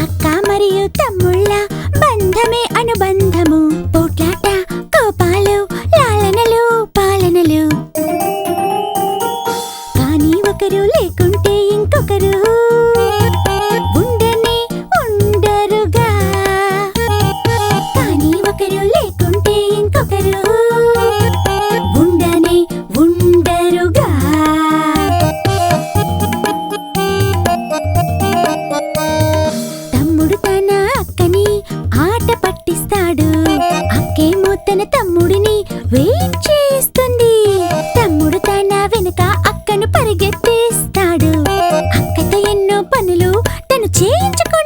అక్క మరియు తమ్ముళ్ళ బంధమే అనుబంధము, పోట్లాట కోపాలు లాలనలు పాలనలు. కానీ ఒకరు లేకుంటే ఇంకొకరు ఉండనే ఉండరుగా. కానీ ఒకరు లేకుంటే ఇంకొకరు ఉండనే ఉండరుగా. తమ్ముడు తన అక్కని ఆట పట్టిస్తాడు, అక్కేమో తన తమ్ముడిని వెయిట్ చేస్తుంది. తమ్ముడు తన వెనుక అక్కను పరిగెత్తిస్తాడు, అక్కతో ఎన్నో పనులు తను చేయించుకుంటాడు.